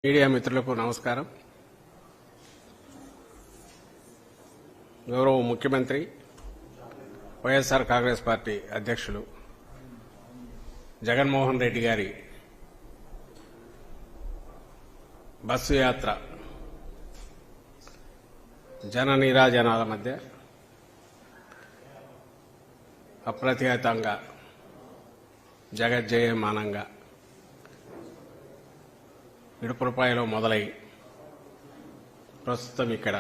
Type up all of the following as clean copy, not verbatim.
Media మిత్రులకు నమస్కారం. గౌరవ ముఖ్యమంత్రి వైఎస్ఆర్ కాంగ్రెస్ పార్టీ అధ్యక్షులు జగన్మోహన్ రెడ్డి గారి బస్సు యాత్ర జన నీరాజనాల మధ్య అప్రతిహతంగా జగజ్జయమానంగా ఇడుపురపాయలో మొదలై ప్రస్తుతం ఇక్కడ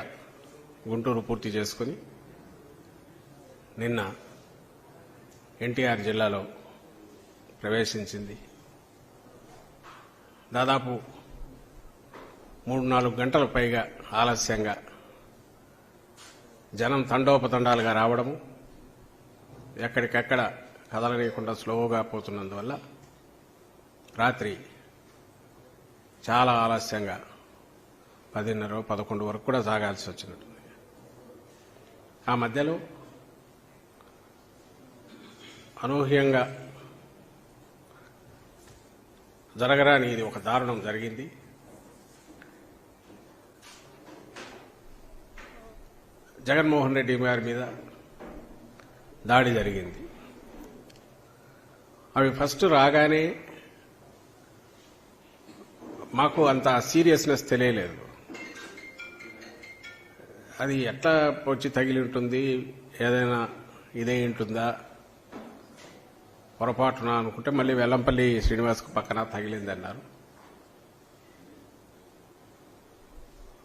గుంటూరు పూర్తి చేసుకుని నిన్న ఎన్టీఆర్ జిల్లాలో ప్రవేశించింది. దాదాపు 3-4 గంటల పైగా ఆలస్యంగా జనం తండోపతండాలుగా రావడము, ఎక్కడికక్కడ కదలనీయకుండా స్లోగా పోతున్నందువల్ల రాత్రి చాలా ఆలస్యంగా 10:30-11 వరకు కూడా సాగాల్సి వచ్చినట్టుంది. ఆ మధ్యలో అనూహ్యంగా జరగరాని ఇది ఒక దారుణం జరిగింది. జగన్మోహన్ రెడ్డి గారి మీద దాడి జరిగింది. అవి ఫస్ట్ రాగానే మాకు అంత సీరియస్నెస్ తెలియలేదు. అది ఎట్లా వచ్చి తగిలి ఉంటుంది, ఏదైనా ఇదే ఉంటుందా పొరపాటున అనుకుంటే మళ్ళీ వెల్లంపల్లి శ్రీనివాస్కు పక్కన తగిలిందన్నారు.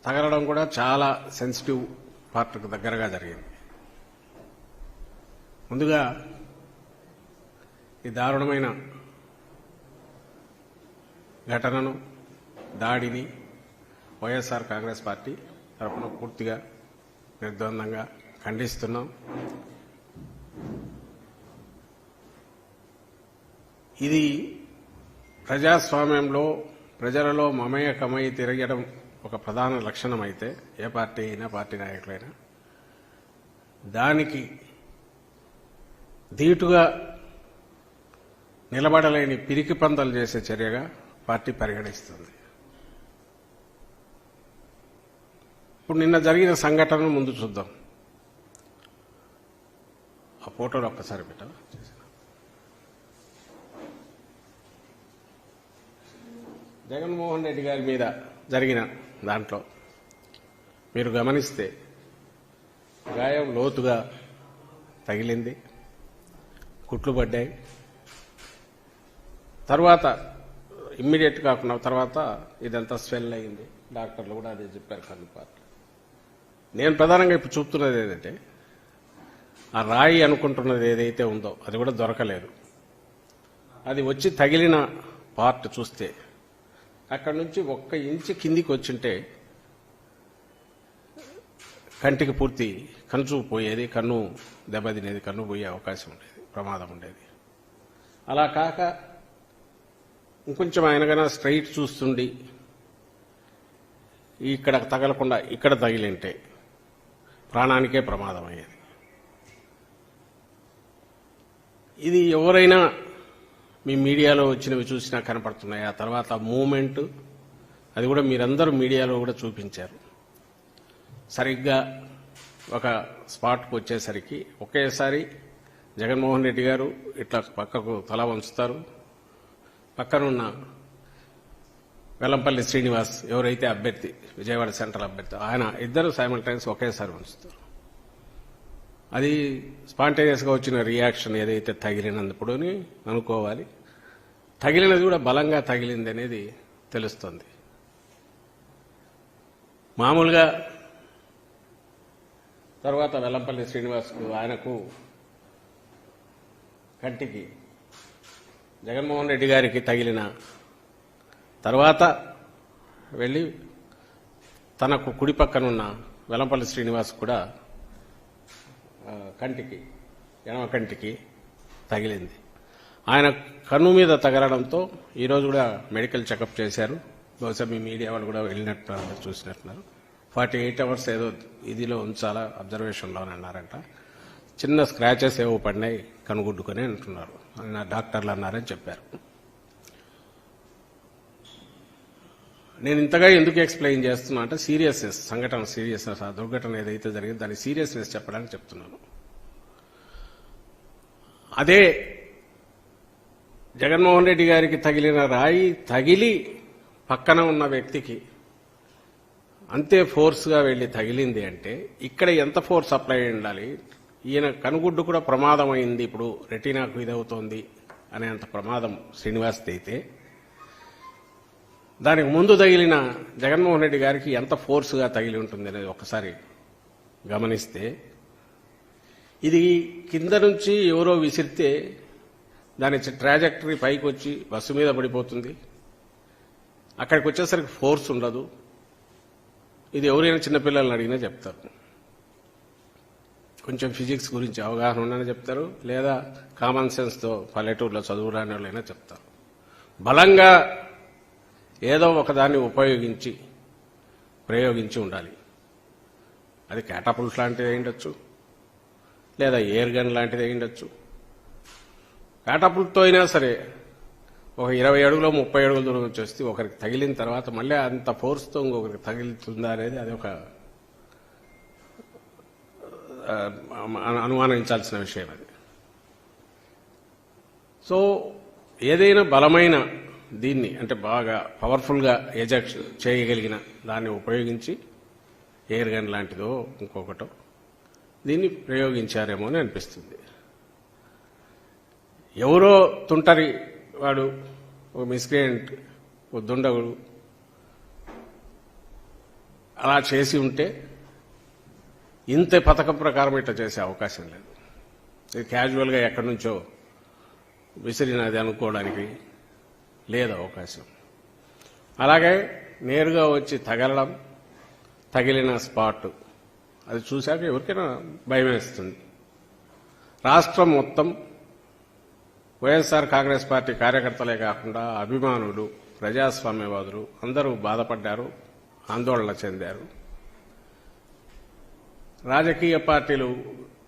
తగలడం కూడా చాలా సెన్సిటివ్ పార్ట్కు దగ్గరగా జరిగింది. ముందుగా ఈ దారుణమైన ఘటనను, దాడిని వైఎస్ఆర్ కాంగ్రెస్ పార్టీ తరఫున పూర్తిగా నిర్ద్వందంగా ఖండిస్తున్నాం. ఇది ప్రజాస్వామ్యంలో ప్రజలలో మమేకమై తిరగడం ఒక ప్రధాన లక్షణం అయితే, ఏ పార్టీ అయినా పార్టీ నాయకులైనా దానికి ధీటుగా నిలబడలేని పిరికి పందలు చేసే చర్యగా పార్టీ పరిగణిస్తుంది. ఇప్పుడు నిన్న జరిగిన సంఘటనను ముందు చూద్దాం. ఆ ఫోటోలు ఒక్కసారి పెట్టాలి. జగన్మోహన్ రెడ్డి గారి మీద జరిగిన దాంట్లో మీరు గమనిస్తే గాయం లోతుగా తగిలింది, కుట్లు పడ్డాయి. తర్వాత ఇమ్మీడియట్ కాకుండా తర్వాత ఇదంతా స్వెల్ అయింది. డాక్టర్లు కూడా అదే చెప్పారు, కన్నుపాటు. నేను ప్రధానంగా ఇప్పుడు చూపుతున్నది ఏదంటే, ఆ రాయి అనుకుంటున్నది ఏదైతే ఉందో అది కూడా దొరకలేదు. అది వచ్చి తగిలిన పార్ట్ చూస్తే అక్కడి నుంచి 1 ఇంచు కిందికి వచ్చింటే కంటికి పూర్తి కన్ను పోయేది, కన్ను దెబ్బతినేది, కన్ను పోయే అవకాశం ఉండేది, ప్రమాదం ఉండేది. అలా కాక ఇంకొంచెం ఆయనకన్నా స్ట్రైట్ చూస్తుండి ఇక్కడ తగలకుండా ఇక్కడ తగిలింటే ప్రాణానికే ప్రమాదం అయ్యేది. ఇది ఎవరైనా మీ మీడియాలో వచ్చినవి చూసినా కనపడుతున్నాయి. ఆ తర్వాత మూమెంట్ అది కూడా మీరందరూ మీడియాలో కూడా చూపించారు. సరిగ్గా ఒక స్పాట్కు వచ్చేసరికి ఒకేసారి జగన్మోహన్ రెడ్డి గారు ఇట్లా పక్కకు తల వంచుతారు. పక్కనున్న వెల్లంపల్లి శ్రీనివాస్ ఎవరైతే అభ్యర్థి, విజయవాడ సెంట్రల్ అభ్యర్థి, ఆయన ఇద్దరు సైమల్టైన్స్ ఒకేసారి ఉంచుతారు. అది స్పాంటేనియస్గా వచ్చిన రియాక్షన్ ఏదైతే తగిలినందుకు అనుకోవాలి. తగిలినది కూడా బలంగా తగిలింది అనేది తెలుస్తుంది. మామూలుగా తర్వాత వెల్లంపల్లి శ్రీనివాస్కు ఆయనకు కంటికి జగన్మోహన్ రెడ్డి గారికి తగిలిన తర్వాత వెళ్ళి తనకు కుడి పక్కనున్న వెల్లంపల్లి శ్రీనివాస్ కూడా కంటికి, ఎడమ కంటికి తగిలింది. ఆయన కన్ను మీద తగలడంతో ఈరోజు కూడా మెడికల్ చెకప్ చేశారు. బహుశా మీ మీడియా వాళ్ళు కూడా వెళ్ళినట్టు చూసినట్టున్నారు. 48 అవర్స్ ఏదో ఇదిలో ఉంచాలా, అబ్జర్వేషన్లోనే అన్నారంట. చిన్న స్క్రాచెస్ ఏవో పడినాయి కనుగుడ్డుకొని అంటున్నారు, డాక్టర్లు అన్నారని చెప్పారు. నేను ఇంతగా ఎందుకు ఎక్స్ప్లెయిన్ చేస్తున్నా అంటే సీరియస్నెస్, సంఘటన సీరియస్నెస్, ఆ దుర్ఘటన ఏదైతే జరిగిందో దాని సీరియస్నెస్ చెప్పడానికి చెప్తున్నాను. అదే జగన్మోహన్ రెడ్డి గారికి తగిలిన రాయి తగిలి పక్కన ఉన్న వ్యక్తికి అంతే ఫోర్స్గా వెళ్లి తగిలింది అంటే ఇక్కడ ఎంత ఫోర్స్ అప్లై అయి ఉండాలి. ఈయన కనుగుడ్డు కూడా ప్రమాదమైంది, ఇప్పుడు రెటీనాకు ఇదవుతోంది అనేంత ప్రమాదం శ్రీనివాస్ది అయితే దానికి ముందు తగిలిన జగన్మోహన్ రెడ్డి గారికి ఎంత ఫోర్స్గా తగిలి ఉంటుంది అనేది ఒకసారి గమనిస్తే, ఇది కింద నుంచి ఎవరో విసిరితే దాని ట్రాజెక్టరీ పైకి వచ్చి బస్సు మీద పడిపోతుంది, అక్కడికి వచ్చేసరికి ఫోర్స్ ఉండదు. ఇది ఎవరైనా చిన్నపిల్లల్ని అడిగినా చెప్తారు, కొంచెం ఫిజిక్స్ గురించి అవగాహన ఉండని చెప్తారు, లేదా కామన్ సెన్స్తో పల్లెటూరులో చదువురాని వాళ్ళైనా చెప్తారు. బలంగా ఏదో ఒకదాన్ని ప్రయోగించి ఉండాలి. అది క్యాటపుల్ట్ లాంటిది అయ్యుండొచ్చు, లేదా ఎయిర్ గన్ లాంటిది అయ్యుండొచ్చు. క్యాటపుల్ట్తో అయినా సరే ఒక 20 అడుగులో 30 అడుగుల దూరం వచ్చేస్తే ఒకరికి తగిలిన తర్వాత మళ్ళీ అంత ఫోర్స్తో ఇంకొకరికి తగిలితుందా అనేది అది ఒక అనుమానించాల్సిన విషయం అది. సో ఏదైనా బలమైన దీన్ని అంటే బాగా పవర్ఫుల్గా ఎజెక్ట్ చేయగలిగిన దాన్ని ఉపయోగించి ఎయిర్ గన్ లాంటిదో ఇంకొకటో దీన్ని ప్రయోగించారేమో అని అనిపిస్తుంది. ఎవరో తుంటరి వాడు, ఒక మిస్క్రియంట్, ఒక దుండగుడు అలా చేసి ఉంటే ఇంత పథకం ప్రకారం ఇట్లా చేసే అవకాశం లేదు. ఇది క్యాజువల్గా ఎక్కడి నుంచో విసిరినది అనుకోవడానికి లేదు అవకాశం. అలాగే నేరుగా వచ్చి తగలడం, తగిలిన స్పాట్ అది చూశాక ఎవరికైనా భయం వేస్తుంది. రాష్ట్రం మొత్తం వైఎస్ఆర్ కాంగ్రెస్ పార్టీ కార్యకర్తలే కాకుండా అభిమానులు, ప్రజాస్వామ్యవాదులు అందరూ బాధపడ్డారు, ఆందోళన చెందారు. రాజకీయ పార్టీలు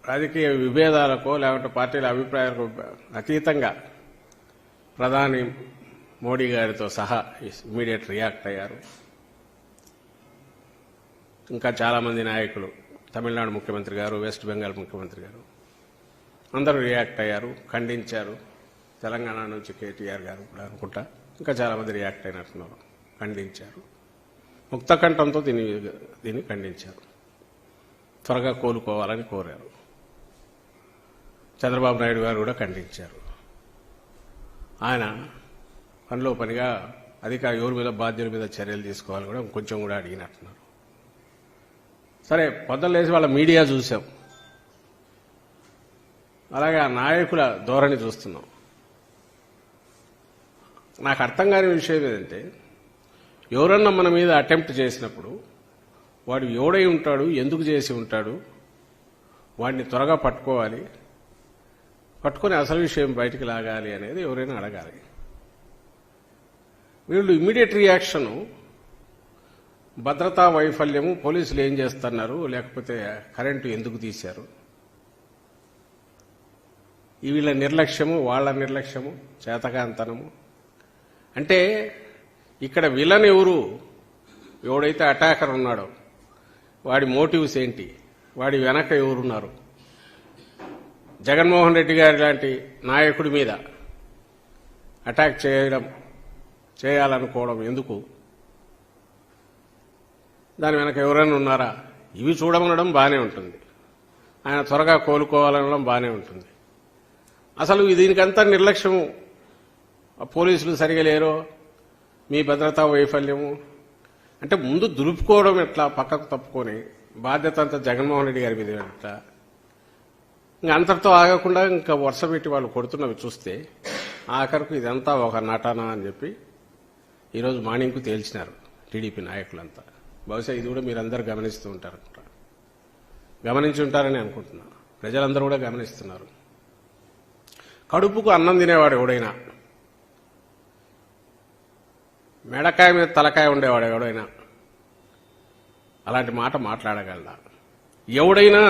రాజకీయ విభేదాలకో లేకుంటే పార్టీల అభిప్రాయాలకు అతీతంగా ప్రధాని మోడీ గారితో సహా ఇమ్మీడియట్ రియాక్ట్ అయ్యారు. ఇంకా చాలామంది నాయకులు, తమిళనాడు ముఖ్యమంత్రి గారు, వెస్ట్ బెంగాల్ ముఖ్యమంత్రి గారు అందరూ రియాక్ట్ అయ్యారు, ఖండించారు. తెలంగాణ నుంచి కేటీఆర్ గారు కూడా అనుకుంటా ఇంకా చాలామంది రియాక్ట్ అయినట్టున్నారు, ఖండించారు. ముక్తకంఠంతో దీన్ని ఖండించారు, త్వరగా కోలుకోవాలని కోరారు. చంద్రబాబు నాయుడు గారు కూడా ఖండించారు. ఆయన పనిలో పనిగా ఎవరి మీద బాధ్యుల మీద చర్యలు తీసుకోవాలని కూడా కొంచెం కూడా అడిగినట్టున్నారు. సరే, పొద్దున్న లేచి వాళ్ళ మీడియా చూసాం, అలాగే ఆ నాయకుల ధోరణి చూస్తున్నాం. నాకు అర్థం కాని విషయం ఏంటంటే, ఎవరన్నా మన మీద అటెంప్ట్ చేసినప్పుడు వాడు ఎవడై ఉంటాడు, ఎందుకు చేసి ఉంటాడు, వాడిని త్వరగా పట్టుకోవాలి, పట్టుకొని అసలు విషయం బయటికి లాగాలి అనేది ఎవరైనా అడగాలి. వీళ్ళు ఇమ్మీడియట్ రియాక్షను భద్రతా వైఫల్యము, పోలీసులు ఏం చేస్తున్నారు, లేకపోతే కరెంటు ఎందుకు తీశారు, వీళ్ళ నిర్లక్ష్యము, వాళ్ళ నిర్లక్ష్యము, చేతకాంతనము. అంటే ఇక్కడ విలన్ ఎవడైతే అటాకర్ ఉన్నాడో వాడి మోటివ్స్ ఏంటి, వాడి వెనక ఎవరున్నారు. జగన్మోహన్ రెడ్డి గారి లాంటి నాయకుడి మీద అటాక్ చేయాలనుకోవడం ఎందుకు, దాని వెనక ఎవరైనా ఉన్నారా, ఇవి చూడమనడం బాగానే ఉంటుంది. ఆయన త్వరగా కోలుకోవాలనడం బాగానే ఉంటుంది. అసలు దీనికంతా నిర్లక్ష్యము, పోలీసులు సరిగా లేరో, మీ భద్రతా వైఫల్యము అంటే ముందు దులుపుకోవడం ఎట్లా, పక్కకు తప్పుకొని బాధ్యత అంతా జగన్మోహన్ రెడ్డి గారి మీద ఎట్లా, ఇంకా అంతటితో ఆగకుండా ఇంకా వరుస పెట్టి వాళ్ళు కొడుతున్నవి చూస్తే ఆఖరకు ఇదంతా ఒక నటన అని చెప్పి ఈరోజు మార్నింగ్కు తేల్చినారు టీడీపీ నాయకులంతా. బహుశా ఇది కూడా మీరందరూ గమనిస్తూ ఉంటారు, గమనించి ఉంటారని అనుకుంటున్నా. ప్రజలందరూ కూడా గమనిస్తున్నారు. కడుపుకు అన్నం తినేవాడు ఎవడైనా, మెడకాయ మీద తలకాయ ఉండేవాడు ఎవడైనా అలాంటి మాట మాట్లాడగలడా? ఎవడైనా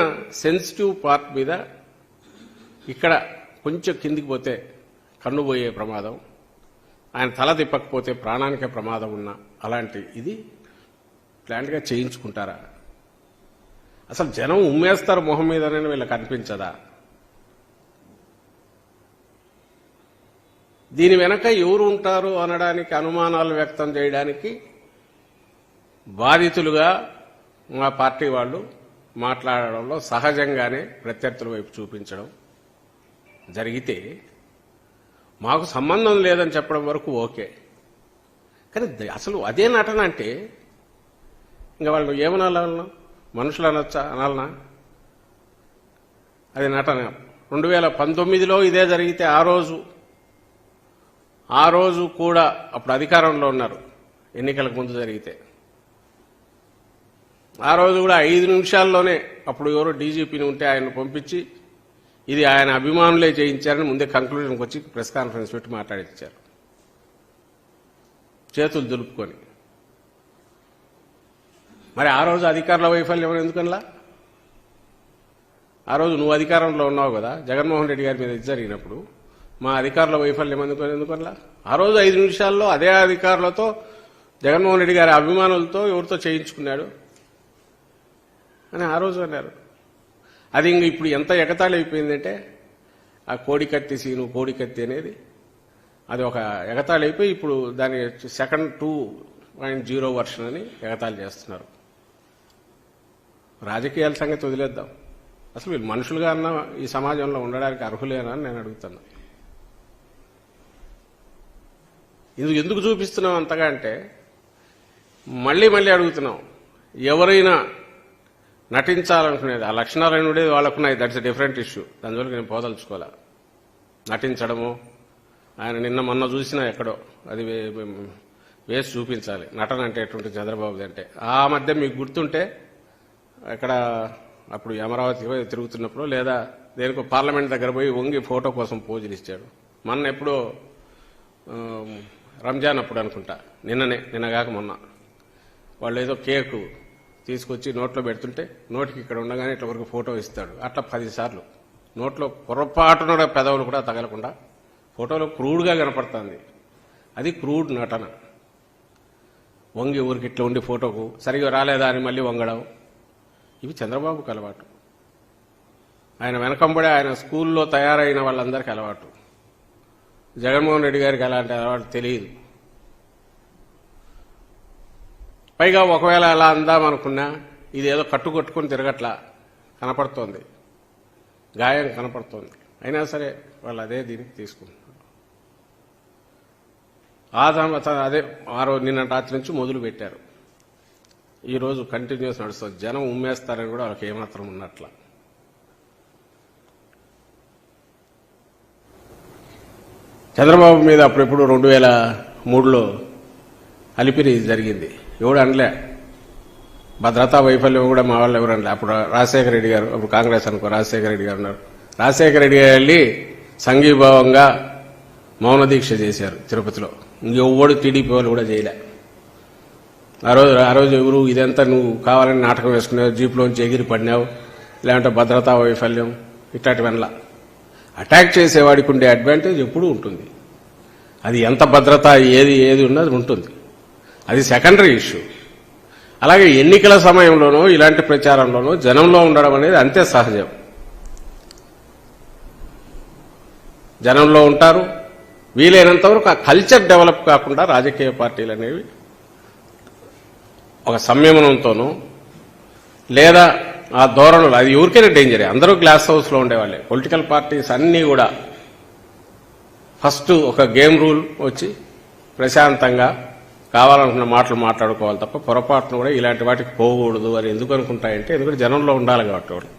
సెన్సిటివ్ పార్ట్ మీద ఇక్కడ కొంచెం కిందికి పోతే కన్ను పోయే ప్రమాదం, ఆయన తల తిప్పకపోతే ప్రాణానికే ప్రమాదం ఉన్నా అలాంటి ఇది ప్లాంట్గా చేయించుకుంటారా? అసలు జనం ఉమ్మేస్తారు మొహం మీదనే వీళ్ళకి అనిపించదా? దీని వెనక ఎవరు ఉంటారు అనడానికి, అనుమానాలు వ్యక్తం చేయడానికి బాధితులుగా మా పార్టీ వాళ్ళు మాట్లాడడంలో సహజంగానే ప్రత్యర్థుల వైపు చూపించడం జరిగితే మాకు సంబంధం లేదని చెప్పడం వరకు ఓకే. కానీ అసలు అదే నటన అంటే ఇంకా వాళ్ళు ఏమనాలన్నా, మనుషులు అనొచ్చా, అనాలనా? అది నటన. 2019లో ఇదే జరిగితే ఆ రోజు కూడా అప్పుడు అధికారంలో ఉన్నారు, ఎన్నికలకు ముందు జరిగితే ఆ రోజు కూడా 5 నిమిషాల్లోనే అప్పుడు ఎవరో డీజీపీని ఉంటే ఆయన పంపించి ఇది ఆయన అభిమానులే చేయించారని ముందే కంక్లూజన్కి వచ్చి ప్రెస్ కాన్ఫరెన్స్ పెట్టి మాట్లాడించారు, చేతులు దులుపుకొని. మరి ఆ రోజు అధికారుల వైఫల్యం ఎందుకనలా? ఆ రోజు నువ్వు అధికారంలో ఉన్నావు కదా, జగన్మోహన్ రెడ్డి గారి మీద ఇది జరిగినప్పుడు మా అధికారుల వైఫల్యం ఎందుకనలా? ఆ రోజు 5 నిమిషాల్లో అదే అధికారులతో, జగన్మోహన్ రెడ్డి గారి అభిమానులతో ఎవరితో చేయించుకున్నాడు అని ఆ రోజు అన్నారు. అది ఇంక ఇప్పుడు ఎంత ఎగతాళి అయిపోయిందంటే ఆ కోడికత్తి సీను, కోడికత్తి అనేది అది ఒక ఎగతాళి అయిపోయి ఇప్పుడు దాని సెకండ్ 2.0 వర్షన్ అని ఎగతాళి చేస్తున్నారు. రాజకీయాల సంగతి వదిలేద్దాం, అసలు వీళ్ళు మనుషులుగా అన్న ఈ సమాజంలో ఉండడానికి అర్హులేనా అని నేను అడుగుతున్నా. ఇది ఎందుకు చూపిస్తున్నాం అంతగా అంటే మళ్ళీ అడుగుతున్నాం, ఎవరైనా నటించాలనుకునేది ఆ లక్షణాలు ఉండేది వాళ్ళకున్నాయి, దట్స్ ఎ డిఫరెంట్ ఇష్యూ, దానివల్ల నేను పోదలుచుకోలే. నటించడము, ఆయన మొన్న చూసినా ఎక్కడో అది వేసి చూపించాలి నటన అంటే ఎటువంటి చంద్రబాబుది అంటే. ఆ మధ్య మీకు గుర్తుంటే ఎక్కడ అప్పుడు అమరావతి తిరుగుతున్నప్పుడు లేదా దేనికో పార్లమెంట్ దగ్గర పోయి వంగి ఫోటో కోసం పోజులు ఇచ్చాడు. మొన్న ఎప్పుడో రంజాన్ అప్పుడు అనుకుంటా, నిన్నగాక మొన్న వాళ్ళు ఏదో కేకు తీసుకొచ్చి నోట్లో పెడుతుంటే నోటికి ఇక్కడ ఉండగానే ఇట్లా వరకు ఫోటో ఇస్తాడు. అట్లా 10 సార్లు నోట్లో పొరపాటున పెదవులు కూడా తగలకుండా ఫోటోలో క్రూడ్గా కనపడుతుంది. అది క్రూడ్ నటన. వంగి ఊరికి ఇట్లా ఉండి ఫోటోకు సరిగా రాలేదా అని మళ్ళీ వంగడం, ఇవి చంద్రబాబుకు అలవాటు. ఆయన వెనకంబడే ఆయన స్కూల్లో తయారైన వాళ్ళందరికీ అలవాటు. జగన్మోహన్ రెడ్డి గారికి అలాంటి అలవాటు తెలియదు. పైగా ఒకవేళ అలా అందామనుకున్నా ఇదేదో కట్టుకొని తిరగట్లా కనపడుతోంది, గాయం కనపడుతోంది. అయినా సరే వాళ్ళు అదే దీనికి తీసుకుంటున్నారు. అదే నిన్న రాత్రి నుంచి మొదలు పెట్టారు, ఈరోజు కంటిన్యూస్ నడుస్తుంది. జనం ఉమ్మేస్తారని కూడా వాళ్ళకి ఏమాత్రం ఉన్నట్ల. చంద్రబాబు మీద అప్పుడెప్పుడు 2003లో అలిపిరి జరిగింది, ఎవడు అనలే. భద్రతా వైఫల్యం కూడా మా వాళ్ళు ఎవరు అనలే. అప్పుడు రాజశేఖర రెడ్డి గారు, అప్పుడు కాంగ్రెస్ అనుకో, రాజశేఖర రెడ్డి గారు ఉన్నారు. రాజశేఖర రెడ్డి గారు వెళ్ళి సంఘీభావంగా మౌన దీక్ష చేశారు తిరుపతిలో. ఇంకెవ్వడు టీడీపీ వాళ్ళు కూడా చేయలే. ఆ రోజు ఎవరు ఇదంతా నువ్వు కావాలని నాటకం వేసుకున్నావు, జీప్లోంచి ఎగిరి పడినావు, లేదంటే భద్రతా వైఫల్యం ఇట్లాంటివన్నలా. అటాక్ చేసేవాడికి ఉండే అడ్వాంటేజ్ ఎప్పుడూ ఉంటుంది. అది ఎంత భద్రత ఏది ఉన్నది ఉంటుంది, అది సెకండరీ ఇష్యూ. అలాగే ఎన్నికల సమయంలోనూ ఇలాంటి ప్రచారంలోనూ జనంలో ఉండడం అనేది అంతే సహజం. జనంలో ఉంటారు. వీలైనంత వరకు ఆ కల్చర్ డెవలప్ కాకుండా రాజకీయ పార్టీలు అనేవి ఒక సంయమనంతోనూ లేదా ఆ ధోరణులు, అది ఎవరికైనా డేంజరే. అందరూ గ్లాస్ హౌస్లో ఉండేవాళ్ళే. పొలిటికల్ పార్టీస్ అన్నీ కూడా ఫస్ట్ ఒక గేమ్ రూల్ వచ్చి ప్రశాంతంగా కావాలనుకున్న మాటలు మాట్లాడుకోవాలి తప్ప పొరపాటును కూడా ఇలాంటి వాటికి పోకూడదు అని ఎందుకు అనుకుంటాయంటే ఎందుకంటే జనంలో ఉండాలి కాబట్టి వాళ్ళు.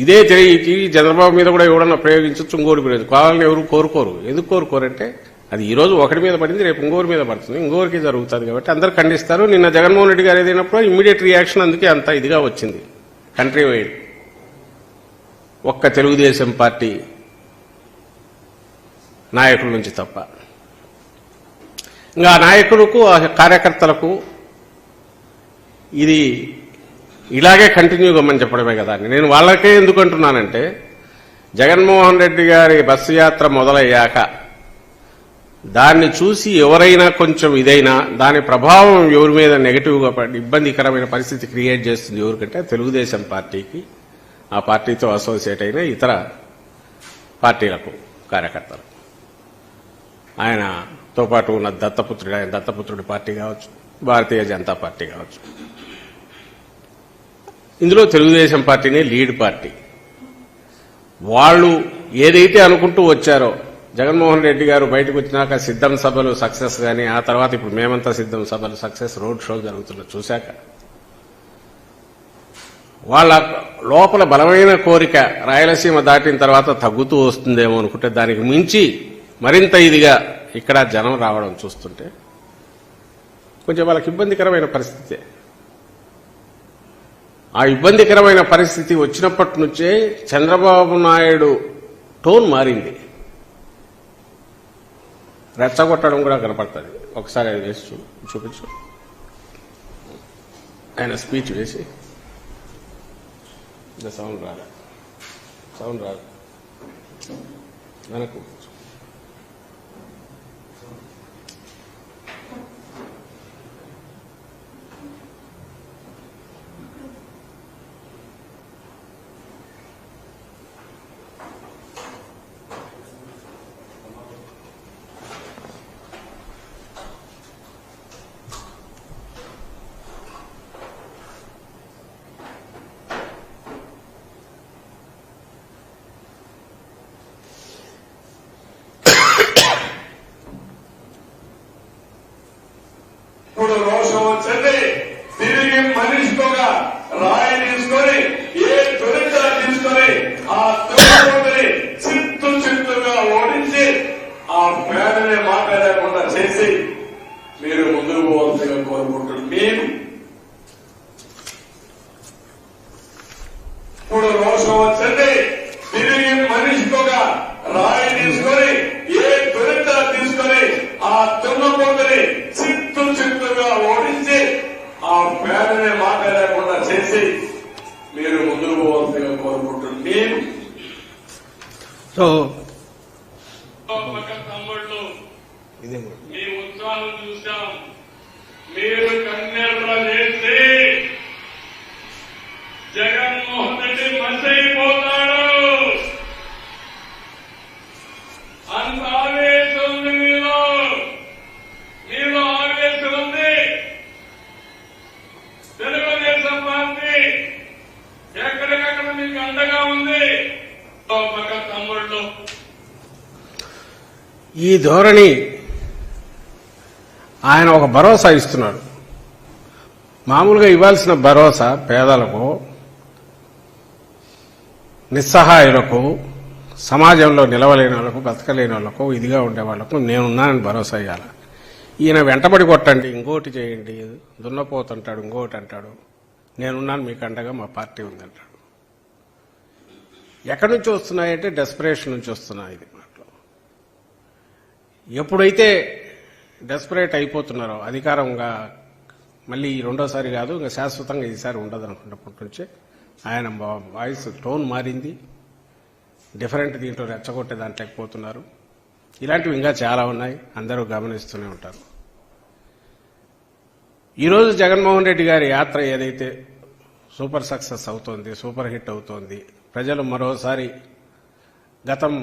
ఇదే చంద్రబాబు మీద కూడా ఎవడన్నా ప్రయోగించవచ్చు, ఇంకోటి కూడా కావాలని ఎవరు కోరుకోరు. ఎందుకు కోరుకోరంటే అది ఈ రోజు ఒకటి మీద పడింది, రేపు ఇంకోరి మీద పడుతుంది, ఇంకోరికి జరుగుతుంది కాబట్టి అందరూ ఖండిస్తారు. నిన్న జగన్మోహన్ రెడ్డి గారు ఏదైనప్పుడు ఇమ్మీడియట్ రియాక్షన్ అందుకే అంత ఇదిగా వచ్చింది కంట్రీ వైడ్. ఒక్క తెలుగుదేశం పార్టీ నాయకుల నుంచి తప్ప. ఇంకా నాయకులకు కార్యకర్తలకు ఇది ఇలాగే కంటిన్యూ కమ్మని చెప్పడమే కదా. నేను వాళ్ళకే ఎందుకు అంటున్నానంటే జగన్మోహన్ రెడ్డి గారి బస్సు యాత్ర మొదలయ్యాక దాన్ని చూసి ఎవరైనా కొంచెం ఇదైనా దాని ప్రభావం ఎవరి మీద నెగటివ్గా పడి ఇబ్బందికరమైన పరిస్థితి క్రియేట్ చేస్తుంది ఎవరికంటే తెలుగుదేశం పార్టీకి, ఆ పార్టీతో అసోసియేట్ అయిన ఇతర పార్టీలకు కార్యకర్తలు. ఆయనతో పాటు ఉన్న దత్తపుత్రుడు, ఆయన దత్తపుత్రుడి పార్టీ కావచ్చు, భారతీయ జనతా పార్టీ కావచ్చు. ఇందులో తెలుగుదేశం పార్టీనే లీడ్ పార్టీ. వాళ్ళు ఏదైతే అనుకుంటూ వచ్చారో, జగన్మోహన్ రెడ్డి గారు బయటకు వచ్చినాక సిద్ధం సభలు సక్సెస్ కానీ, ఆ తర్వాత ఇప్పుడు మేమంతా సిద్ధం సభలు సక్సెస్, రోడ్ షో జరుగుతున్న చూశాక వాళ్ళ లోపల బలమైన కోరిక రాయలసీమ దాటిన తర్వాత తగ్గుతూ వస్తుందేమో అనుకుంటే, దానికి మించి మరింత ఇదిగా ఇక్కడ జనం రావడం చూస్తుంటే కొంచెం వాళ్ళకి ఇబ్బందికరమైన పరిస్థితే. ఆ ఇబ్బందికరమైన పరిస్థితి వచ్చినప్పటి నుంచే చంద్రబాబు నాయుడు టోన్ మారింది. రెచ్చగొట్టడం కూడా కనపడుతుంది. ఒకసారి అది వేసి చూపించు, ఆయన స్పీచ్ వేసి. సౌండ్ రాదు మనకు. ఇప్పుడు రోషం వచ్చింది. తిరిగి మనిషిగా రాయి తీసుకొని, ఏ దొరికిన తీసుకొని ఆ తొలిని చిత్తుగా ఓడించి ఆ పేదనే మాట్లాడకుండా చేసి మీరు ముందుకు పోవాల్సిగా కోరుకుంటున్నారు. మేము ఇప్పుడు రోషం వచ్చింది. తిరిగి మనిషిగా రాయి తీసుకొని, ఏ దొరికిన తీసుకొని ఆ తున్నపోతని చిత్తుగా ఓడించి ఆ పేదనే మాట్లాడకుండా చేసి మీరు ముందుకు పోవాల్సిగా కోరుకుంటున్నారు. మేము తమ్ముళ్ళు మీ ఉత్సాహం చూసాం. మీరు కన్నెర్ర చేసి జగన్మోహన్ రెడ్డి మసైపోతాడు. అంత ఆవేశం ఉంది మీలో ఆవేశం ఉంది. తెలుగుదేశం పార్టీ ఎక్కడికక్కడ మీకు అండగా ఉంది. తమ్ముళ్ళు ఈ ధోరణి ఆయన ఒక భరోసా ఇస్తున్నాడు. మామూలుగా ఇవ్వాల్సిన భరోసా పేదలకు, నిస్సహాయులకు, సమాజంలో నిలవలేని వాళ్లకు, బతకలేని వాళ్లకు, ఇదిగా ఉండే వాళ్లకు నేనున్నానని భరోసా ఇవ్వాలి. ఈయన వెంటబడి కొట్టండి, ఇంకోటి చేయండి, దున్నపోతుంటాడు, ఇంకోటి అంటాడు, నేనున్నాను మీకు అండగా, మా పార్టీ ఉందంటాడు. ఎక్కడి నుంచి వస్తున్నాయంటే డెస్పరేషన్ నుంచి వస్తున్నాయి. ఇది మాటలు ఎప్పుడైతే డెస్పరేట్ అయిపోతున్నారో, అధికారంగా మళ్ళీ రెండోసారి కాదు, ఇంకా శాశ్వతంగా ఈసారి ఉండదు అనుకున్నప్పటి నుంచే ఆయన వాయిస్ టోన్ మారింది. డిఫరెంట్ దీంట్లో రెచ్చగొట్టే దాంట్లోకి పోతున్నారు. ఇలాంటివి ఇంకా చాలా ఉన్నాయి, అందరూ గమనిస్తూనే ఉంటారు. ఈరోజు జగన్మోహన్ రెడ్డి గారి యాత్ర ఏదైతే సూపర్ సక్సెస్ అవుతోంది, సూపర్ హిట్ అవుతోంది, ప్రజలు మరోసారి గతం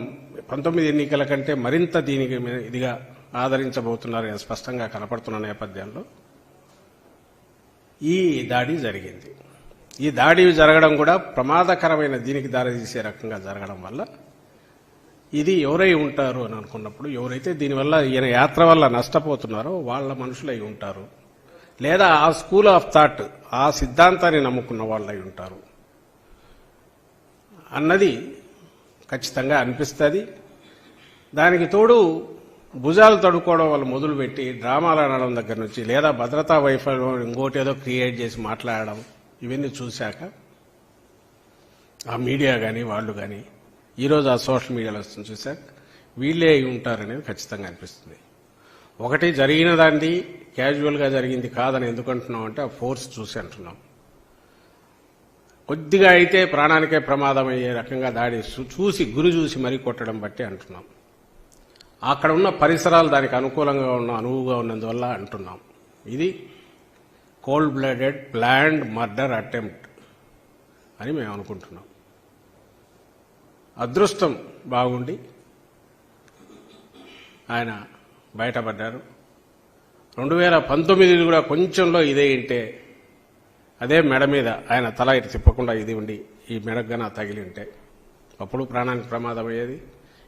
19 ఎన్నికల కంటే మరింత దీనికి ఇదిగా ఆదరించబోతున్నారు స్పష్టంగా కనపడుతున్న నేపథ్యంలో ఈ దాడి జరిగింది. ఈ దాడి జరగడం కూడా ప్రమాదకరమైన దీనికి దారితీసే రకంగా జరగడం వల్ల ఇది ఎవరై ఉంటారు అని అనుకున్నప్పుడు, ఎవరైతే దీనివల్ల ఈయన యాత్ర వల్ల నష్టపోతున్నారో వాళ్ళ మనుషులై ఉంటారు, లేదా ఆ స్కూల్ ఆఫ్ థాట్, ఆ సిద్ధాంతాన్ని నమ్ముకున్న వాళ్ళై ఉంటారు అన్నది ఖచ్చితంగా అనిపిస్తుంది. దానికి తోడు భుజాలు తడుకోవడం వల్ల మొదలుపెట్టి డ్రామాలు ఆడడం దగ్గర నుంచి, లేదా భద్రతా వైఫల్యం ఇంకోటి ఏదో క్రియేట్ చేసి మాట్లాడడం, ఇవన్నీ చూశాక ఆ మీడియా కానీ వాళ్ళు కానీ ఈరోజు ఆ సోషల్ మీడియాలో వస్తుంది చూశాక వీళ్ళే అయి ఉంటారనేది ఖచ్చితంగా అనిపిస్తుంది. ఒకటి జరిగిన దాన్ని క్యాజువల్గా జరిగింది కాదని ఎందుకు అంటున్నాం అంటే ఆ ఫోర్స్ చూసి అంటున్నాం. కొద్దిగా అయితే ప్రాణానికే ప్రమాదం అయ్యే రకంగా దాడి చూసి గురి చూసి మరీ కొట్టడం బట్టి అంటున్నాం. అక్కడ ఉన్న పరిసరాలు దానికి అనుకూలంగా అనువుగా ఉన్నందువల్ల అంటున్నాం. ఇది cold blooded planned murder attempt అని మేము అనుకుంటున్నాం. అదృష్టం బాగుండి ఆయన బయటపడ్డారు. 2019 కూడా కొంచెంలో ఇదే ఇంటే అదే మెడ మీద ఆయన తల ఇటు తిప్పకుండా ఇది ఉండి ఈ మెడగన తగిలి ఉంటే అప్పుడు ప్రాణానికి ప్రమాదం అయ్యేది.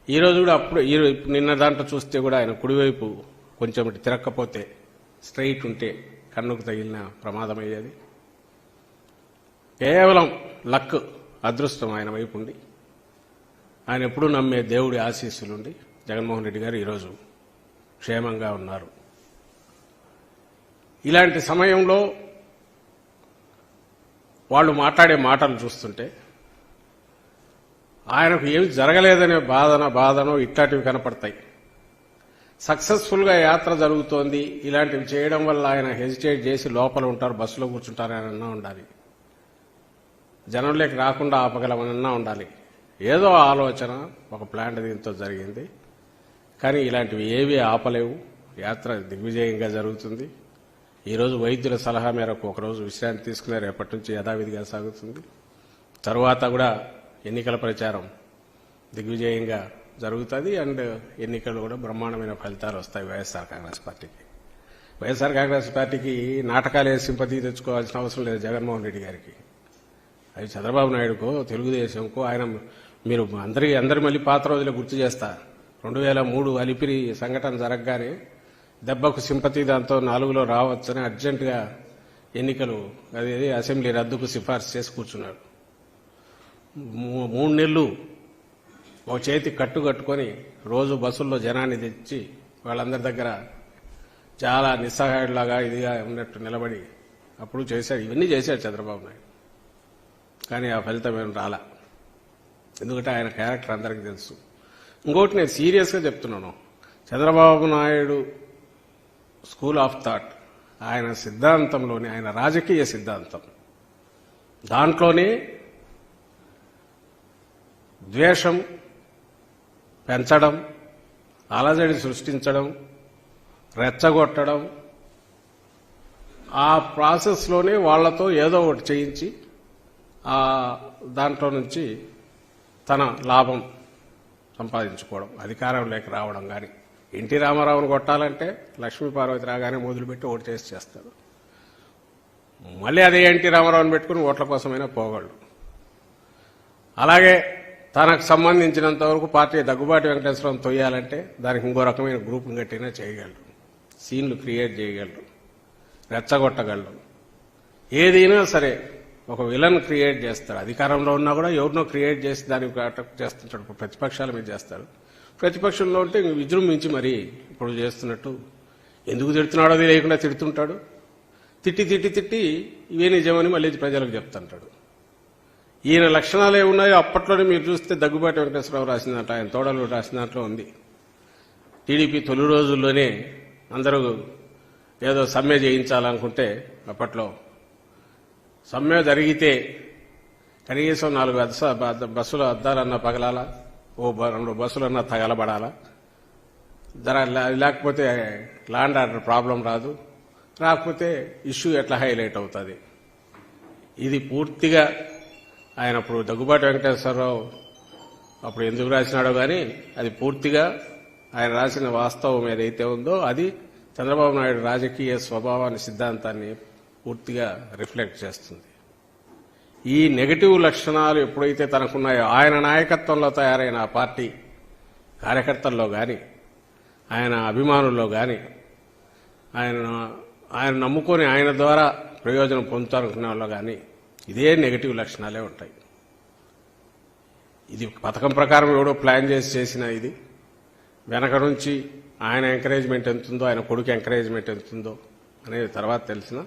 ఈరోజు కూడా అప్పుడు నిన్న దాంట్లో చూస్తే కూడా ఆయన కుడివైపు కొంచెం ఇటు తిరక్కపోతే స్ట్రైట్ ఉంటే కన్నుకు తగిలిన ప్రమాదం అయ్యేది. కేవలం లక్ అదృష్టం ఆయన వైపు ఉండి ఆయన ఎప్పుడూ నమ్మే దేవుడి ఆశీస్సులుండి జగన్మోహన్ రెడ్డి గారు ఈరోజు క్షేమంగా ఉన్నారు. ఇలాంటి సమయంలో వాళ్ళు మాట్లాడే మాటలు చూస్తుంటే ఆయనకు ఏమి జరగలేదనే బాధనో ఇట్లాంటివి కనపడతాయి. సక్సెస్ఫుల్గా యాత్ర జరుగుతోంది, ఇలాంటివి చేయడం వల్ల ఆయన హెజిటేట్ చేసి లోపల ఉంటారు, బస్సులో కూర్చుంటారు అని ఉండాలి. జనంలోకి రాకుండా ఆపగలమనన్నా ఉండాలి. ఏదో ఆలోచన ఒక ప్లాన్ దీంతో జరిగింది. కానీ ఇలాంటివి ఏవీ ఆపలేవు. యాత్ర దిగ్విజయంగా జరుగుతుంది. ఈరోజు వైద్యుల సలహా మేరకు ఒకరోజు విశ్రాంతి తీసుకునే రేపటి నుంచి యథావిధిగా సాగుతుంది. తరువాత కూడా ఎన్నికల ప్రచారం దిగ్విజయంగా జరుగుతుంది. అండ్ ఎన్నికలు కూడా బ్రహ్మాండమైన ఫలితాలు వస్తాయి వైఎస్ఆర్ కాంగ్రెస్ పార్టీకి. వైఎస్ఆర్ కాంగ్రెస్ పార్టీకి నాటకాలే సింపతి తెచ్చుకోవాల్సిన అవసరం లేదు జగన్మోహన్ రెడ్డి గారికి. అది చంద్రబాబు నాయుడుకో తెలుగుదేశంకో ఆయన మీరు అందరి మళ్ళీ పాత రోజులే గుర్తు చేస్తా. 2003 అలిపిరి సంఘటన జరగగానే దెబ్బకు సింపతి దాంతో 4లో రావచ్చని అర్జెంటుగా ఎన్నికలు అదేది అసెంబ్లీ రద్దుకు సిఫార్సు చేసి కూర్చున్నాడు. 3 నెలలు ఒక చేతి కట్టుకొని రోజు బస్సుల్లో జనాన్ని తెచ్చి వాళ్ళందరి దగ్గర చాలా నిస్సహాయుడిలాగా ఇదిగా ఉన్నట్టు నిలబడి అప్పుడు చేశాడు. ఇవన్నీ చేశాడు చంద్రబాబు నాయుడు. కానీ ఆ ఫలితం ఏం రాలా. ఎందుకంటే ఆయన క్యారెక్టర్ అందరికీ తెలుసు. ఇంకోటి నేను సీరియస్గా చెప్తున్నాను, Chandrababu Naidu school of thought ఆయన సిద్ధాంతంలోని ఆయన రాజకీయ సిద్ధాంతం దాంట్లోనే ద్వేషం పెంచడం, అలజడి సృష్టించడం, రెచ్చగొట్టడం, ఆ ప్రాసెస్లోనే వాళ్లతో ఏదో ఒకటి చేయించి ఆ దాంట్లో నుంచి తన లాభం సంపాదించుకోవడం, అధికారంలోకి రావడం. కానీ ఎన్టీ రామారావును కొట్టాలంటే లక్ష్మీపార్వతి రాగానే మొదలుపెట్టి ఓటు చేస్తాడు. మళ్ళీ అదే ఎన్టీ రామారావుని పెట్టుకుని ఓట్ల కోసమైనా పోగలడు. అలాగే తనకు సంబంధించినంత వరకు పార్టీ దగ్గుబాటి వెంకటేశ్వరరావును తొయ్యాలంటే దానికి ఇంకో రకమైన గ్రూప్ను కట్టినా చేయగలరు, సీన్లు క్రియేట్ చేయగలరు, రెచ్చగొట్టగలరు. ఏదైనా సరే ఒక విలన్ క్రియేట్ చేస్తాడు. అధికారంలో ఉన్నా కూడా ఎవరినో క్రియేట్ చేసి దానికి అటాక్ చేస్తుంటాడు. ప్రతిపక్షాల మీద చేస్తాడు. ప్రతిపక్షంలో ఉంటే విజృంభించి మరి ఇప్పుడు చేస్తున్నట్టు ఎందుకు తిడుతున్నాడో లేకుండా తిడుతుంటాడు. తిట్టి ఇవే నిజమని మళ్ళీ ప్రజలకు చెప్తుంటాడు. ఈయన లక్షణాలు ఏమున్నాయో అప్పట్లోనే మీరు చూస్తే దగ్గుబాటి వెంకటేశ్వరరావు రాసిందంట, ఆయన తోడలు రాసిన దాంట్లో ఉంది. టీడీపీ తొలి రోజుల్లోనే అందరూ ఏదో సమ్మె చేయించాలనుకుంటే అప్పట్లో సమ్మె జరిగితే కనీసం 4 బస్సుల అద్దాలన్నా పగలాలా, 2 బస్సులన్నా తగలబడాలా, లేకపోతే ల్యాండ్ ఆర్డర్ ప్రాబ్లం రాదు, రాకపోతే ఇష్యూ ఎట్లా హైలైట్ అవుతుంది. ఇది పూర్తిగా ఆయన అప్పుడు దగ్గుబాటి వెంకటేశ్వరరావు అప్పుడు ఎందుకు రాసినాడో కానీ అది పూర్తిగా ఆయన రాసిన వాస్తవం ఏదైతే ఉందో అది చంద్రబాబు నాయుడు రాజకీయ స్వభావాన్ని సిద్ధాంతాన్ని పూర్తిగా రిఫ్లెక్ట్ చేస్తుంది. ఈ నెగటివ్ లక్షణాలు ఎప్పుడైతే తనకున్నాయో ఆయన నాయకత్వంలో తయారైన ఆ పార్టీ కార్యకర్తల్లో కానీ ఆయన అభిమానుల్లో కానీ ఆయన నమ్ముకొని ఆయన ద్వారా ప్రయోజనం పొందుతారనుకునే వాళ్ళు కానీ ఇదే నెగటివ్ లక్షణాలే ఉంటాయి. ఇది పథకం ప్రకారం ఎవడో ప్లాన్ చేసిన ఇది వెనక నుంచి ఆయన ఎంకరేజ్మెంట్ ఎంతుందో ఆయన కొడుకు ఎంకరేజ్మెంట్ ఎంతుందో అనేది తర్వాత తెలిసిన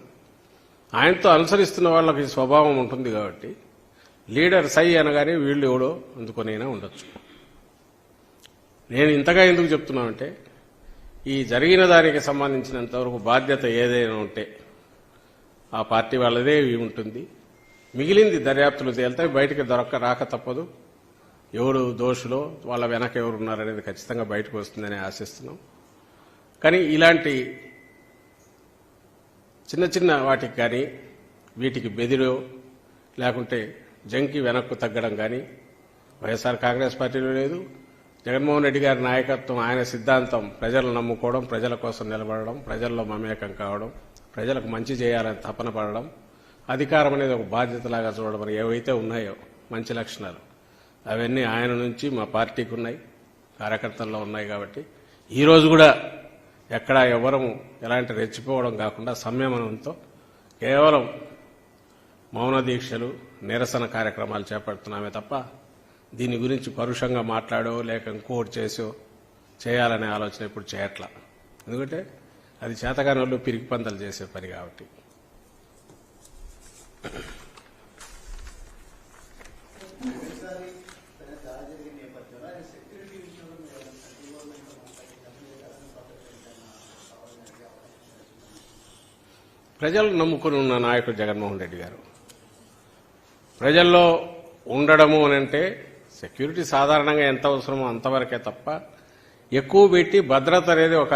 ఆయనతో అనుసరిస్తున్న వాళ్ళకి స్వభావం ఉంటుంది. కాబట్టి లీడర్ సై అనగానే వీళ్ళు ఎవడో అందుకొనైనా ఉండొచ్చు. నేను ఇంతగా ఎందుకు చెప్తున్నానంటే ఈ జరిగిన దానికి సంబంధించినంతవరకు బాధ్యత ఏదైనా ఉంటే ఆ పార్టీ వాళ్ళదే ఉంటుంది. మిగిలింది దర్యాప్తులు తేలితే బయటికి రాక తప్పదు. ఎవరు దోషులో వాళ్ళ వెనక ఎవరు ఉన్నారనేది ఖచ్చితంగా బయటకు వస్తుందని ఆశిస్తున్నాం. కానీ ఇలాంటి చిన్న చిన్న వాటికి కానీ వీటికి బెదిరో లేకుంటే జంకి వెనక్కు తగ్గడం కానీ వైఎస్ఆర్ కాంగ్రెస్ పార్టీలో లేదు. జగన్మోహన్ రెడ్డి గారి నాయకత్వం, ఆయన సిద్ధాంతం ప్రజలను నమ్ముకోవడం, ప్రజల కోసం నిలబడడం, ప్రజల్లో మమేకం కావడం, ప్రజలకు మంచి చేయాలని తపన పడడం, అధికారం అనేది ఒక బాధ్యతలాగా చూడడం ఏవైతే ఉన్నాయో మంచి లక్షణాలు అవన్నీ ఆయన నుంచి మా పార్టీకి ఉన్నాయి, కార్యకర్తల్లో ఉన్నాయి. కాబట్టి ఈరోజు కూడా ఎక్కడా ఎవరము ఎలాంటి రెచ్చిపోవడం కాకుండా సంయమనంతో కేవలం మౌన దీక్షలు, నిరసన కార్యక్రమాలు చేపడుతున్నామే తప్ప దీని గురించి పరుషంగా మాట్లాడో లేక ఇంకోటి చేసో చేయాలనే ఆలోచన ఇప్పుడు చేయట్లా. ఎందుకంటే అది చేతగాని వాళ్ళు పిరికి పందలు చేసే పని కాబట్టి. ప్రజలు నమ్ముకుని ఉన్న నాయకుడు జగన్మోహన్ రెడ్డి గారు ప్రజల్లో ఉండడము అనంటే సెక్యూరిటీ సాధారణంగా ఎంత అవసరమో అంతవరకే తప్ప ఎక్కువ పెట్టి భద్రత అనేది ఒక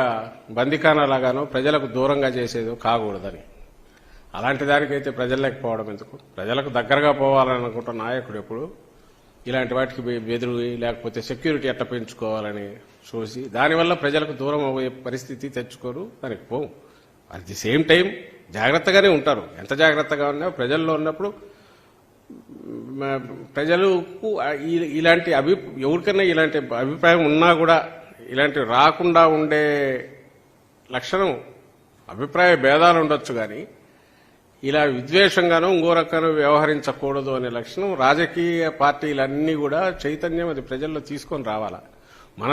బందికానలాగానో ప్రజలకు దూరంగా చేసేదో కాకూడదని. అలాంటి దానికైతే ప్రజల్లోకి పోవడం ఎందుకు? ప్రజలకు దగ్గరగా పోవాలని అనుకుంటున్న నాయకుడు ఎప్పుడు ఇలాంటి వాటికి బెదురు లేకపోతే సెక్యూరిటీ ఎట్లా పెంచుకోవాలని చూసి దానివల్ల ప్రజలకు దూరం అయ్యే పరిస్థితి తెచ్చుకోరు, దానికి పోవు. అట్ ది సేమ్ టైం జాగ్రత్తగానే ఉంటారు. ఎంత జాగ్రత్తగా ఉన్నా ప్రజల్లో ఉన్నప్పుడు ప్రజలకు ఇలాంటి ఎవరికైనా ఇలాంటి అభిప్రాయం ఉన్నా కూడా ఇలాంటి రాకుండా ఉండే లక్షణం, అభిప్రాయ భేదాలు ఉండొచ్చు కానీ ఇలా విద్వేషంగానూ ఇంకో రకంగా వ్యవహరించకూడదు అనే లక్షణం రాజకీయ పార్టీలన్నీ కూడా చైతన్యం అది ప్రజల్లో తీసుకొని రావాలా. మన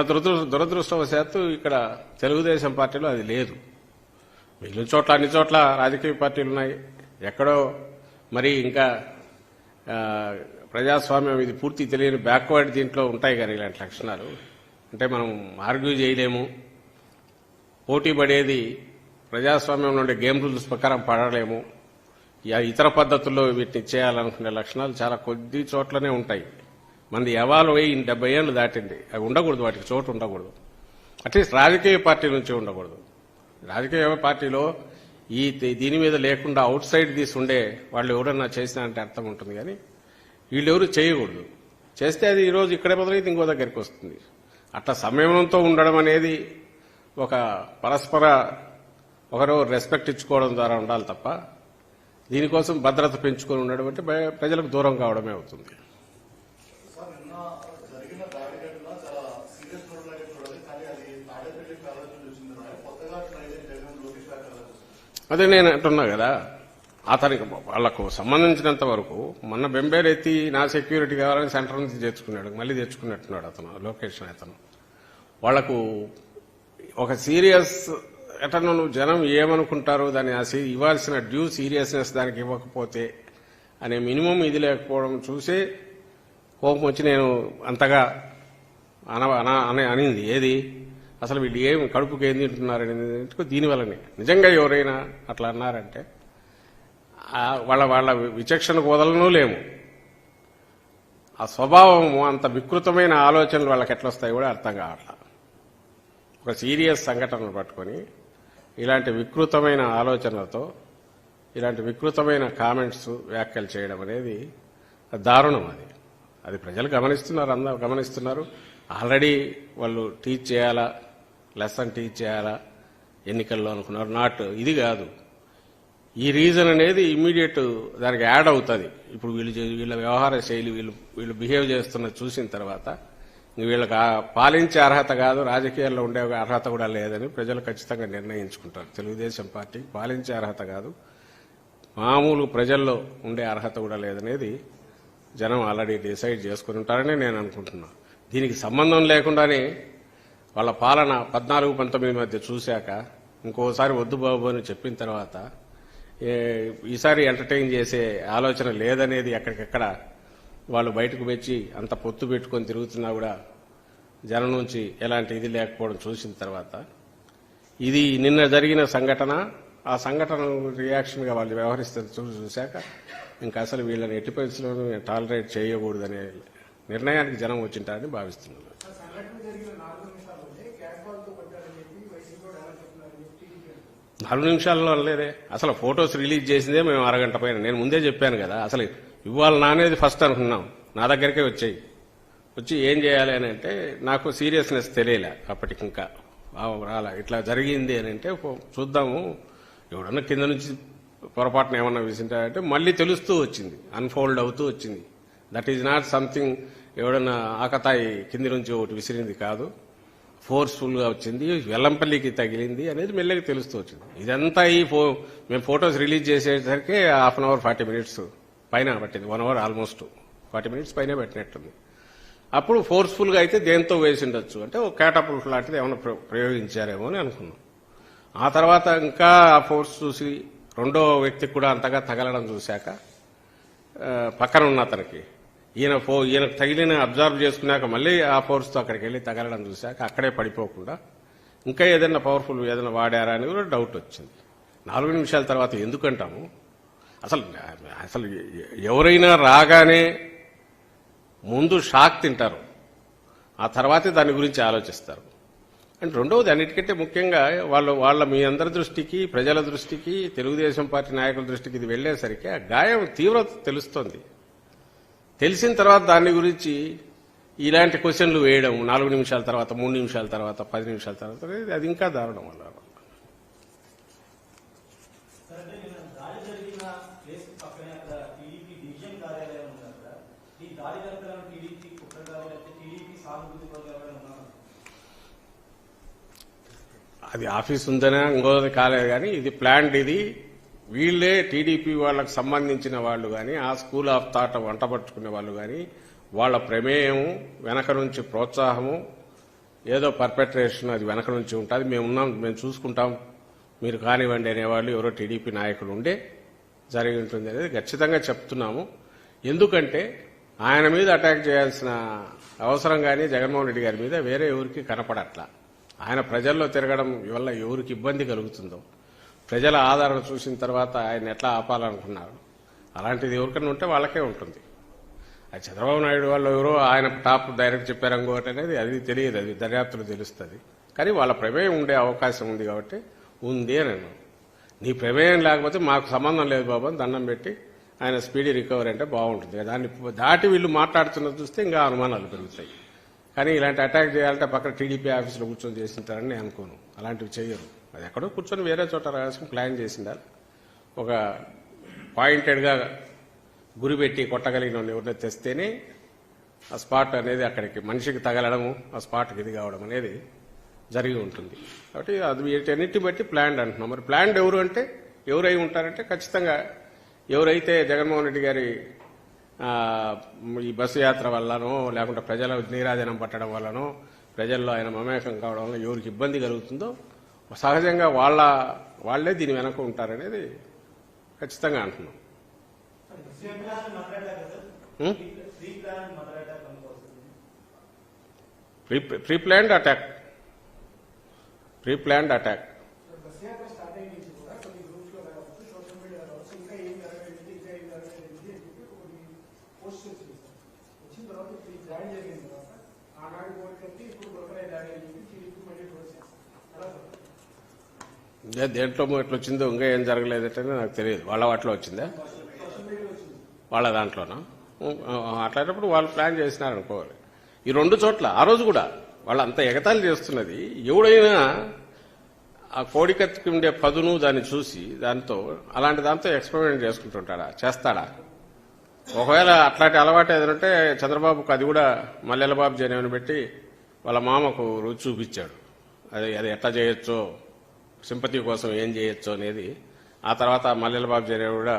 దురదృష్టవశాత్తు ఇక్కడ తెలుగుదేశం పార్టీలో అది లేదు. మిగిలిన చోట్ల అన్ని చోట్ల రాజకీయ పార్టీలు ఉన్నాయి. ఎక్కడో మరి ఇంకా ప్రజాస్వామ్యం ఇది పూర్తి తెలియని బ్యాక్వర్డ్ దీంట్లో ఉంటాయి కానీ ఇలాంటి లక్షణాలు అంటే మనం ఆర్గ్యూ చేయలేము. పోటీ పడేది ప్రజాస్వామ్యంలో ఉండే గేమ్ రూల్స్ ప్రకారం పడలేము. ఇతర పద్ధతుల్లో వీటిని చేయాలనుకునే లక్షణాలు చాలా కొద్ది చోట్లనే ఉంటాయి. మంది ఎవాల్వ్ అయ్యి 70 ఏళ్లు దాటింది. అవి ఉండకూడదు, వాటికి చోటు ఉండకూడదు. అట్లీస్ట్ రాజకీయ పార్టీ నుంచి ఉండకూడదు. రాజకీయ పార్టీలో దీని మీద లేకుండా అవుట్ సైడ్ తీసి ఉండే వాళ్ళు ఎవరన్నా చేసినా అంటే అర్థం ఉంటుంది. కానీ వీళ్ళెవరు చేయకూడదు. చేస్తే అది ఈరోజు ఇక్కడే మొదలైతే ఇంకో దగ్గరికి వస్తుంది. అట్లా సంయమనంతో ఉండడం అనేది ఒక పరస్పర ఒకరు రెస్పెక్ట్ ఇచ్చుకోవడం ద్వారా ఉండాలి తప్ప దీనికోసం భద్రత పెంచుకొని ఉండడం అంటే ప్రజలకు దూరం కావడమే అవుతుంది. అదే నేను అంటున్నా కదా, అతనికి వాళ్లకు సంబంధించినంత వరకు మొన్న బెంబేరెత్తి నా సెక్యూరిటీ కావాలని సెంటర్ నుంచి తెచ్చుకున్నాడు, మళ్ళీ తెచ్చుకున్నట్టున్నాడు అతను లొకేషన్. అతను వాళ్లకు ఒక సీరియస్ ఎటను జనం ఏమనుకుంటారో దాన్ని ఇవ్వాల్సిన డ్యూ సీరియస్నెస్ దానికి ఇవ్వకపోతే అనే మినిమం ఇది లేకపోవడం చూసే కోపం వచ్చి నేను అంతగా అనింది. ఏది అసలు వీళ్ళు ఏం కడుపుకి ఏం తింటున్నారని దీనివల్లనే. నిజంగా ఎవరైనా అట్లా అన్నారంటే వాళ్ళ విచక్షణకు వదలనూ లేము. ఆ స్వభావం అంత వికృతమైన ఆలోచనలు వాళ్ళకి ఎట్లొస్తాయి కూడా అర్థం కావట్లా. ఒక సీరియస్ సంఘటనను పట్టుకొని ఇలాంటి వికృతమైన ఆలోచనలతో ఇలాంటి వికృతమైన కామెంట్స్ వ్యాఖ్యలు చేయడం అనేది దారుణం. అది ప్రజలు గమనిస్తున్నారు, అందరూ గమనిస్తున్నారు. ఆల్రెడీ వాళ్ళు టీచ్ చేయాలా, లెసన్ టీచ్ చేయాలా ఎన్నికల్లో అనుకున్నారు. నాట్ ఇది కాదు. ఈ రీజన్ అనేది ఇమ్మీడియట్ దానికి యాడ్ అవుతుంది. ఇప్పుడు వీళ్ళ వ్యవహార శైలి, వీళ్ళు బిహేవ్ చేస్తున్న చూసిన తర్వాత వీళ్ళకి పాలించే అర్హత కాదు, రాజకీయాల్లో ఉండే అర్హత కూడా లేదని ప్రజలు ఖచ్చితంగా నిర్ణయించుకుంటారు. తెలుగుదేశం పార్టీకి పాలించే అర్హత కాదు, మామూలు ప్రజల్లో ఉండే అర్హత కూడా లేదనేది జనం ఆల్రెడీ డిసైడ్ చేసుకుని ఉంటారని నేను అనుకుంటున్నా. దీనికి సంబంధం లేకుండానే వాళ్ళ పాలన 14-19 మధ్య చూశాక ఇంకోసారి వద్దు బాబు అని చెప్పిన తర్వాత ఈసారి ఎంటర్టైన్ చేసే ఆలోచన లేదనేది ఎక్కడికెక్కడ వాళ్ళు బయటకు వచ్చి అంత పొత్తు పెట్టుకొని తిరుగుతున్నా కూడా జనం నుంచి ఎలాంటి ఇది లేకపోవడం చూసిన తర్వాత ఇది నిన్న జరిగిన సంఘటన, ఆ సంఘటన రియాక్షన్గా వాళ్ళు వ్యవహరిస్తే చూశాక ఇంకా అసలు వీళ్ళని ఎట్టి పరిస్థితుల్లోనూ టాలరేట్ చేయకూడదనే నిర్ణయానికి జనం వచ్చింటారని భావిస్తున్నాను. సంఘటన జరిగిన 4 నిమిషాల్లోనే క్యాష్ బాల్తో కొట్టారని చెప్పి వైసీపీ కూడా ఎలా చెప్తున్నారని చెప్పి టీడీపీ అంటుంది. 4 నిమిషాల్లో లేదే, అసలు ఫొటోస్ రిలీజ్ చేసిందే మేము అరగంట పైన. నేను ముందే చెప్పాను కదా, అసలు ఇవాళ నానేది ఫస్ట్ అనుకున్నాం, నా దగ్గరికే వచ్చి ఏం చేయాలి అని అంటే నాకు సీరియస్నెస్ తెలియలే అప్పటికి, ఇంకా రాలా. ఇట్లా జరిగింది అని అంటే చూద్దాము, ఎవడన్నా కింద నుంచి పొరపాటున ఏమన్నా విసింటారంటే మళ్ళీ తెలుస్తూ వచ్చింది, అన్ఫోల్డ్ అవుతూ వచ్చింది. దట్ ఈజ్ నాట్ సంథింగ్ ఎవడన్నా ఆకతాయి కింది నుంచి ఒకటి విసిరింది కాదు, ఫోర్స్ఫుల్ గా వచ్చింది, వెల్లంపల్లికి తగిలింది అనేది మెల్లగా తెలుస్తూ వచ్చింది. ఇదంతా మేము ఫొటోస్ రిలీజ్ చేసేసరికి 1/2 అవర్ 40 మినిట్స్ పైన పట్టింది, 1 అవర్ ఆల్మోస్ట్ 40 మినిట్స్ పైన పెట్టినట్టుంది. అప్పుడు ఫోర్స్ఫుల్ గా అయితే దేంతో వేసిండొచ్చు అంటే ఒక క్యాటపుల్ట్ లాంటిది ఏమైనా ప్రయోగించారేమో అని అనుకున్నాం. ఆ తర్వాత ఇంకా ఆ ఫోర్స్ చూసి రెండో వ్యక్తికి కూడా అంతగా తగలడం చూశాక పక్కన ఉన్న అతనికి ఈయనకు తగిలిన అబ్జర్వ్ చేసుకున్నాక మళ్ళీ ఆ ఫోర్స్తో అక్కడికి వెళ్ళి తగలడం చూశాక అక్కడే పడిపోకుండా ఇంకా ఏదైనా పవర్ఫుల్ ఏదైనా వాడారా అని కూడా డౌట్ వచ్చింది. 4 నిమిషాల తర్వాత ఎందుకంటాము, అసలు ఎవరైనా రాగానే ముందు షాక్ తింటారు, ఆ తర్వాతే దాని గురించి ఆలోచిస్తారు. అండ్ రెండవది అన్నిటికంటే ముఖ్యంగా వాళ్ళ మీ అందరి దృష్టికి, ప్రజల దృష్టికి, తెలుగుదేశం పార్టీ నాయకుల దృష్టికి ఇది వెళ్లేసరికి ఆ గాయం తీవ్రత తెలుస్తోంది. తెలిసిన తర్వాత దాని గురించి ఇలాంటి క్వశ్చన్లు వేయడం 4 నిమిషాల తర్వాత, 3 నిమిషాల తర్వాత, 10 నిమిషాల తర్వాత, అది ఇంకా దారుణం. వల్ల అది ఆఫీస్ ఉందనే ఇంకోది కాలేదు కానీ ఇది ప్లాన్డ్. ఇది వీళ్లే టీడీపీ వాళ్ళకు సంబంధించిన వాళ్ళు కానీ, ఆ స్కూల్ ఆఫ్ థాట్ వంటపట్టుకునే వాళ్ళు కానీ, వాళ్ళ ప్రమేయం వెనక నుంచి ప్రోత్సాహము, ఏదో పర్పెట్రేషన్ అది వెనక నుంచి ఉంటుంది. మేము చూసుకుంటాం, మీరు కానివ్వండి అనేవాళ్ళు ఎవరో టీడీపీ నాయకులు ఉండే జరిగి ఉంటుంది అనేది ఖచ్చితంగా చెప్తున్నాము. ఎందుకంటే ఆయన మీద అటాక్ చేయాల్సిన అవసరం కానీ జగన్మోహన్ రెడ్డి గారి మీద వేరే ఎవరికి కనపడట్లా. ఆయన ప్రజల్లో తిరగడం వల్ల ఎవరికి ఇబ్బంది కలుగుతుందో, ప్రజల ఆదరణ చూసిన తర్వాత ఆయన ఎట్లా ఆపాలనుకున్నారు, అలాంటిది ఎవరికైనా ఉంటే వాళ్ళకే ఉంటుంది. అది చంద్రబాబు నాయుడు వాళ్ళు ఎవరో ఆయన టాప్ డైరెక్ట్ చెప్పారు ఇంకోటి అనేది అది తెలియదు, అది దర్యాప్తులు తెలుస్తుంది. కానీ వాళ్ళ ప్రమేయం ఉండే అవకాశం ఉంది కాబట్టి ఉంది అని అన్నాను. నీ ప్రమేయం లేకపోతే మాకు సంబంధం లేదు బాబు అని దండం పెట్టి ఆయన స్పీడీ రికవరీ అంటే బాగుంటుంది. దాన్ని దాటి వీళ్ళు మాట్లాడుతున్నది చూస్తే ఇంకా అనుమానాలు పెరుగుతాయి. కానీ ఇలాంటి అటాక్ చేయాలంటే పక్కన టీడీపీ ఆఫీసులో కూర్చొని చేసింటారని నేను అనుకోను. అలాంటివి చేయరు. అది ఎక్కడో కూర్చొని వేరే చోట రాసి ప్లాన్ చేసిండాలి. ఒక పాయింటెడ్గా గురిపెట్టి కొట్టగలిగిన ఎవరినైనా తెస్తేనే ఆ స్పాట్ అనేది అక్కడికి మనిషికి తగలడము, ఆ స్పాట్కి ఇది కావడం అనేది జరిగి ఉంటుంది. కాబట్టి అది వీటన్నిటిని బట్టి ప్లాన్డ్ అంటున్నాం. మరి ప్లాన్డ్ ఎవరు అంటే ఎవరై ఉంటారంటే ఖచ్చితంగా ఎవరైతే జగన్మోహన్ రెడ్డి గారి ఈ బస్సు యాత్ర వల్లనో లేకుంటే ప్రజల నీరాజనం పట్టడం వల్లనో ప్రజల్లో ఆయన మమేకం కావడం వల్ల ఎవరికి ఇబ్బంది కలుగుతుందో సహజంగా వాళ్లే దీని వెనక ఉంటారనేది ఖచ్చితంగా అంటున్నాం. Pre planned attack. దేంట్లో ఎట్లా వచ్చిందో ఇంకా ఏం జరగలేదంటే నాకు తెలియదు. వాళ్ళ వాటిలో వచ్చిందా, వాళ్ళ దాంట్లోనా? అట్లాంటప్పుడు వాళ్ళు ప్లాన్ చేసినారు అనుకోవాలి. ఈ 2 చోట్ల ఆ రోజు కూడా వాళ్ళు అంత ఎగతాళి చేస్తున్నది. ఎవడైనా ఆ కోడికత్తికి ఉండే పదును దాన్ని చూసి అలాంటి దాంతో ఎక్స్పెరిమెంట్ చేసుకుంటుంటాడా, చేస్తాడా? ఒకవేళ అట్లాంటి అలవాటు ఏదంటే చంద్రబాబుకు అది కూడా మల్లెల బాబు జనేవని పెట్టి వాళ్ళ మామకు రుచి చూపించాడు. అది ఎట్లా చేయొచ్చో, సింపతి కోసం ఏం చేయొచ్చో అనేది. ఆ తర్వాత మల్లెల బాబు జనేవి కూడా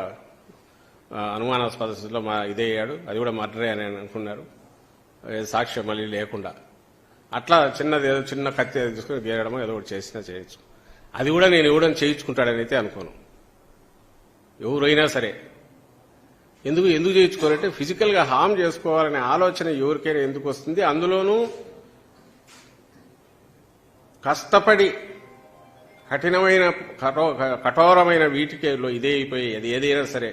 అనుమానాస్పద స్థితిలో ఇదయ్యాడు. అది కూడా మర్డరే అని అనుకున్నారు, సాక్ష్యం మళ్ళీ లేకుండా. అట్లా చిన్న కత్తి తీసుకుని గీరడమో ఏదో ఒకటి చేసినా చేయొచ్చు. అది కూడా నేను ఎవడని చేయించుకుంటాడని అయితే అనుకోను. ఎవరైనా సరే ఎందుకు చేయించుకోవాలంటే ఫిజికల్ గా హామ్ చేసుకోవాలనే ఆలోచన ఎవరికైనా ఎందుకు వస్తుంది? అందులోనూ కష్టపడి కఠోరమైన వీటికేలో ఇదే అయిపోయి అది ఏదైనా సరే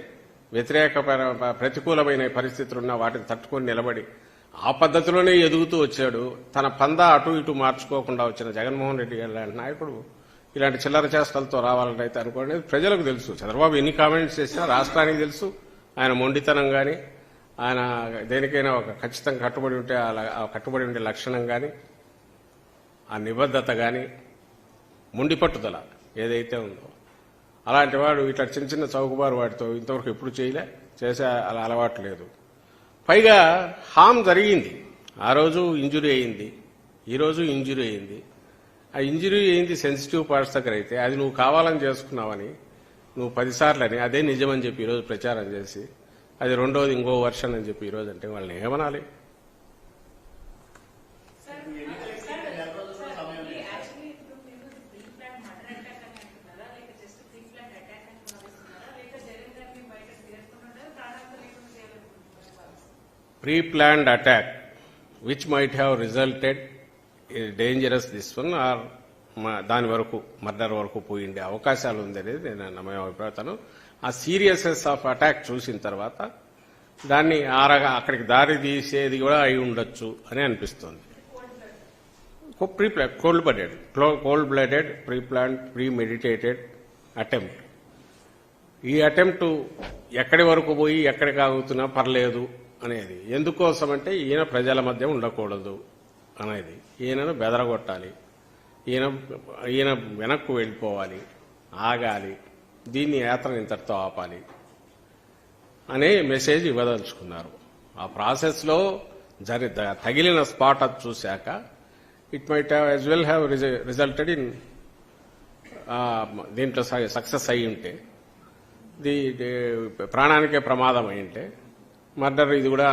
ప్రతికూలమైన పరిస్థితులున్నా వాటిని తట్టుకొని నిలబడి ఆ పద్ధతిలోనే ఎదుగుతూ వచ్చాడు. తన పందా అటు ఇటు మార్చుకోకుండా వచ్చిన జగన్మోహన్ రెడ్డి గారు లాంటి నాయకుడు ఇలాంటి చిల్లర చేష్టలతో రావాలని అయితే అనుకోండి. ప్రజలకు తెలుసు, చంద్రబాబు ఎన్ని కామెంట్స్ చేసినా రాష్ట్రానికి తెలుసు. ఆయన మొండితనం కానీ, ఆయన దేనికైనా ఒక ఖచ్చితంగా కట్టుబడి ఉంటే ఆ కట్టుబడి ఉండే లక్షణం కానీ, ఆ నిబద్ధత కానీ, మొండి పట్టుదల ఏదైతే ఉందో, అలాంటి వాడు ఇట్లా చిన్న చిన్న చౌకబారు వాటితో ఇంతవరకు ఎప్పుడు చేసే అలా అలవాటు లేదు. పైగా హామ్ జరిగింది. ఆ రోజు ఇంజురీ అయింది, ఈరోజు ఇంజురీ అయింది. ఆ ఇంజురీ అయింది సెన్సిటివ్ పార్ట్స్ దగ్గర అయితే అది నువ్వు కావాలని చేసుకున్నావని, నువ్వు 10 సార్లని అదే నిజమని చెప్పి ఈరోజు ప్రచారం చేసి, అది రెండోది ఇంకో వర్షన్ అని చెప్పి ఈరోజు అంటే వాళ్ళని ఏమనాలి? Pre-planned attack, which might have resulted in dangerous this one, or దాని వరకు మర్డర్ వరకు పోయిండే అవకాశాలు ఉందనేది నేను నా అభిప్రాయం. ఆ సీరియస్నెస్ ఆఫ్ అటాక్ చూసిన తర్వాత దాన్ని అక్కడికి దారి తీసేది కూడా అయి ఉండొచ్చు అని అనిపిస్తోంది. Cold blooded pre-planned pre-meditated attempt. ఈ అటెంప్ట్ ఎక్కడి వరకు పోయి ఎక్కడికి ఆగుతున్నా పర్లేదు అనేది ఎందుకోసమంటే ఈయన ప్రజల మధ్య ఉండకూడదు అనేది, ఈయనను బెదరగొట్టాలి, ఈయన వెనక్కు వెళ్ళిపోవాలి, ఆగాలి, దీన్ని యాత్ర ఇంతటితో ఆపాలి అనే మెసేజ్ ఇవ్వదలుచుకున్నారు. ఆ ప్రాసెస్లో తగిలిన స్పాట్ అది చూశాక it might have as well have resulted in దీంట్లో సక్సెస్ అయి ఉంటే, ప్రాణానికే ప్రమాదం అయి ఉంటే, మర్డర్ ఇది కూడా